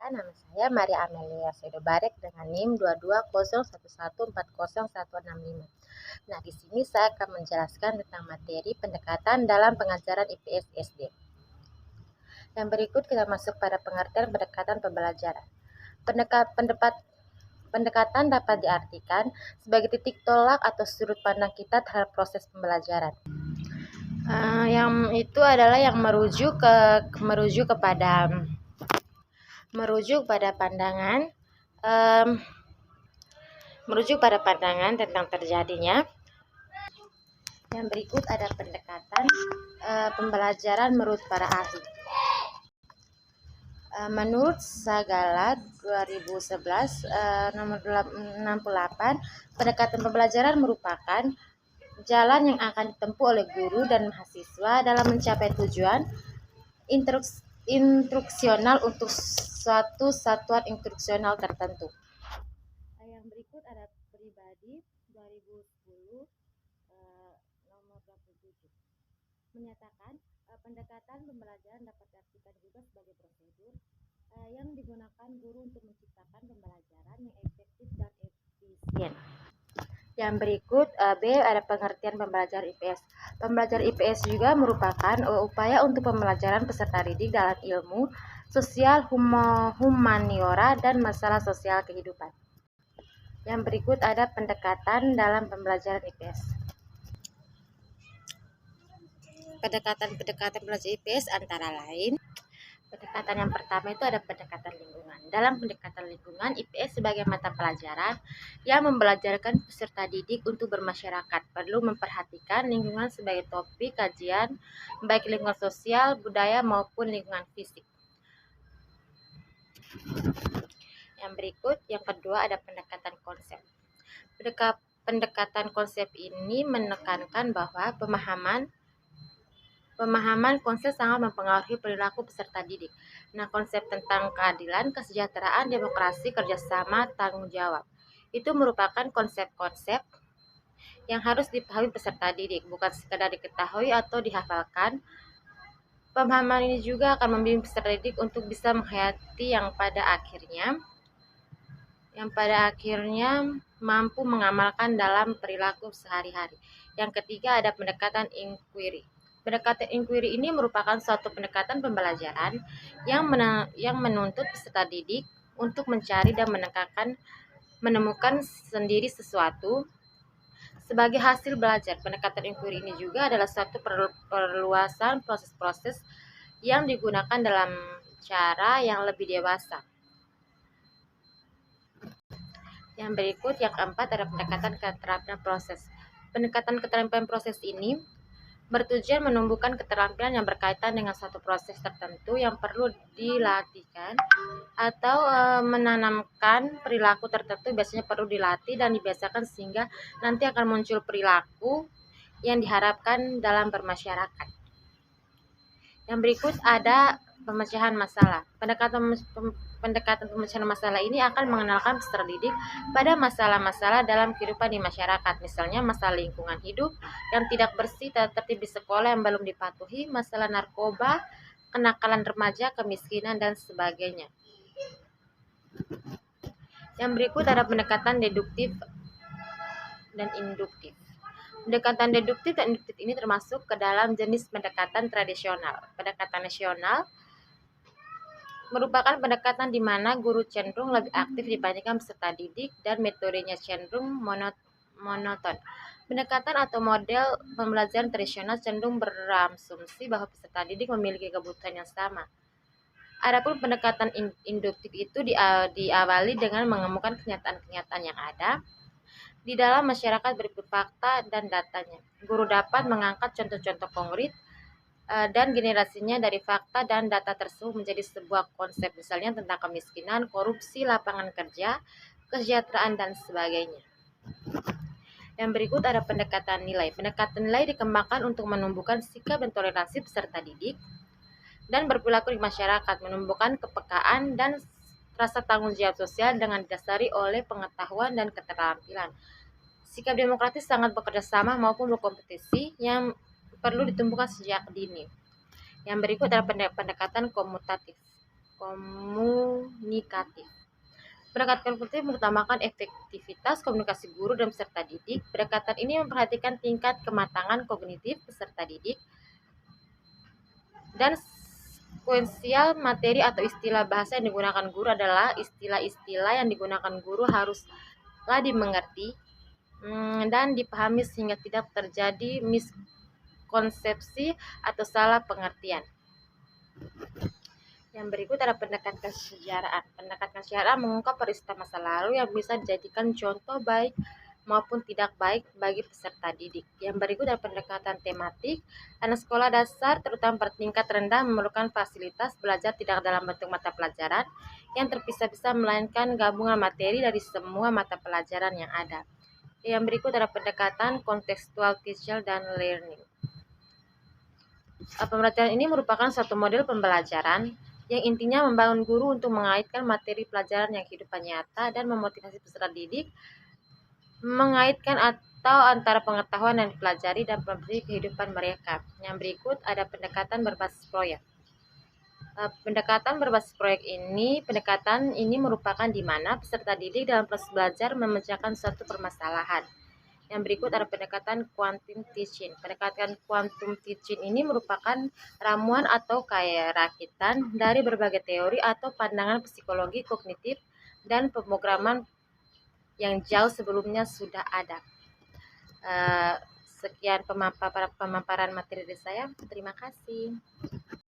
Perkenalkan, nama saya Maria Amelia Sedobarek dengan NIM 2201140165. Nah, di sini saya akan menjelaskan tentang materi pendekatan dalam pengajaran IPS SD. Yang berikut kita masuk pada pengertian pendekatan pembelajaran. Pendekatan dapat diartikan sebagai titik tolak atau sudut pandang kita terhadap proses pembelajaran. Yang itu adalah yang merujuk pada pandangan tentang terjadinya. Yang berikut ada pendekatan pembelajaran menurut para ahli. Menurut Sagala 2011 nomor 68, pendekatan pembelajaran merupakan jalan yang akan ditempuh oleh guru dan mahasiswa dalam mencapai tujuan instruksional untuk suatu satuan instruksional tertentu. Yang berikut ada pribadi 2010 nomor 27 menyatakan pendekatan pembelajaran dapat diartikan juga sebagai prosedur yang digunakan guru untuk menciptakan pembelajaran yang efektif dan efisien. Yang berikut B ada pengertian pembelajaran IPS. Pembelajaran IPS juga merupakan upaya untuk pembelajaran peserta didik dalam ilmu sosial, humaniora, dan masalah sosial kehidupan. Yang berikut ada pendekatan dalam pembelajaran IPS. Pendekatan pembelajaran IPS antara lain, pendekatan yang pertama itu ada pendekatan lingkungan. Dalam pendekatan lingkungan, IPS sebagai mata pelajaran yang membelajarkan peserta didik untuk bermasyarakat perlu memperhatikan lingkungan sebagai topik kajian, baik lingkungan sosial, budaya, maupun lingkungan fisik. Yang berikut, yang kedua ada pendekatan konsep. Pendekatan konsep ini menekankan bahwa pemahaman konsep sangat mempengaruhi perilaku peserta didik. Nah, konsep tentang keadilan, kesejahteraan, demokrasi, kerjasama, tanggung jawab. Itu merupakan konsep-konsep yang harus dipahami peserta didik, bukan sekadar diketahui atau dihafalkan. Pemahaman ini juga akan membimbing peserta didik untuk bisa menghayati yang pada akhirnya mampu mengamalkan dalam perilaku sehari-hari. Yang ketiga ada pendekatan inquiry. Pendekatan inquiry ini merupakan suatu pendekatan pembelajaran yang menuntut peserta didik untuk mencari dan menemukan sendiri sesuatu sebagai hasil belajar. Pendekatan inquiry ini juga adalah suatu perluasan proses-proses yang digunakan dalam cara yang lebih dewasa. Yang berikut, yang keempat ada pendekatan keterampilan proses. Pendekatan keterampilan proses ini bertujuan menumbuhkan keterampilan yang berkaitan dengan suatu proses tertentu yang perlu dilatihkan atau menanamkan perilaku tertentu biasanya perlu dilatih dan dibiasakan sehingga nanti akan muncul perilaku yang diharapkan dalam bermasyarakat. Yang berikut ada pemecahan masalah. Pendekatan pemecahan masalah ini akan mengenalkan peserta didik pada masalah-masalah dalam kehidupan di masyarakat, misalnya masalah lingkungan hidup yang tidak bersih, tertib di sekolah yang belum dipatuhi, masalah narkoba, kenakalan remaja, kemiskinan, dan sebagainya. Yang berikut ada pendekatan deduktif dan induktif. Pendekatan deduktif dan induktif ini termasuk ke dalam jenis pendekatan tradisional. Pendekatan nasional merupakan pendekatan di mana guru cenderung lebih aktif dibandingkan peserta didik dan metodenya cenderung monoton. Pendekatan atau model pembelajaran tradisional cenderung berasumsi bahwa peserta didik memiliki kebutuhan yang sama. Adapun pendekatan induktif itu diawali dengan menemukan kenyataan-kenyataan yang ada di dalam masyarakat berikut fakta dan datanya. Guru dapat mengangkat contoh-contoh konkret dan generasinya dari fakta dan data tersebut menjadi sebuah konsep, misalnya tentang kemiskinan, korupsi, lapangan kerja, kesejahteraan, dan sebagainya. Yang berikut ada pendekatan nilai. Pendekatan nilai dikembangkan untuk menumbuhkan sikap dan toleransi peserta didik dan berperilaku di masyarakat, menumbuhkan kepekaan dan rasa tanggung jawab sosial dengan didasari oleh pengetahuan dan keterampilan. Sikap demokratis sangat bekerja sama maupun berkompetisi yang perlu ditumbuhkan sejak dini. Yang berikut adalah pendekatan komutatif. komunikatif. Pendekatan komunikatif mengutamakan efektivitas komunikasi guru dan peserta didik. Pendekatan ini memperhatikan tingkat kematangan kognitif peserta didik dan sekuensial materi atau istilah bahasa yang digunakan guru adalah istilah-istilah yang digunakan guru haruslah dimengerti dan dipahami sehingga tidak terjadi miskonsepsi atau salah pengertian. Yang berikut adalah pendekatan kesejarahan. Pendekatan kesejarahan mengungkap peristiwa masa lalu yang bisa dijadikan contoh baik maupun tidak baik bagi peserta didik. Yang berikut adalah pendekatan tematik. Anak sekolah dasar, terutama pada tingkat rendah, memerlukan fasilitas belajar tidak dalam bentuk mata pelajaran yang terpisah-pisah, melainkan gabungan materi dari semua mata pelajaran yang ada. Yang berikut adalah pendekatan contextual teaching dan learning. Pembelajaran ini merupakan suatu model pembelajaran yang intinya membangun guru untuk mengaitkan materi pelajaran yang kehidupan nyata dan memotivasi peserta didik mengaitkan atau antara pengetahuan yang dipelajari dan memberi kehidupan mereka. Yang berikut ada pendekatan berbasis proyek. Pendekatan berbasis proyek pendekatan ini merupakan di mana peserta didik dalam proses belajar memecahkan suatu permasalahan. Yang berikut adalah pendekatan quantum teaching. Pendekatan quantum teaching ini merupakan ramuan atau kayak rakitan dari berbagai teori atau pandangan psikologi kognitif dan pemrograman yang jauh sebelumnya sudah ada. Sekian pemaparan materi dari saya. Terima kasih.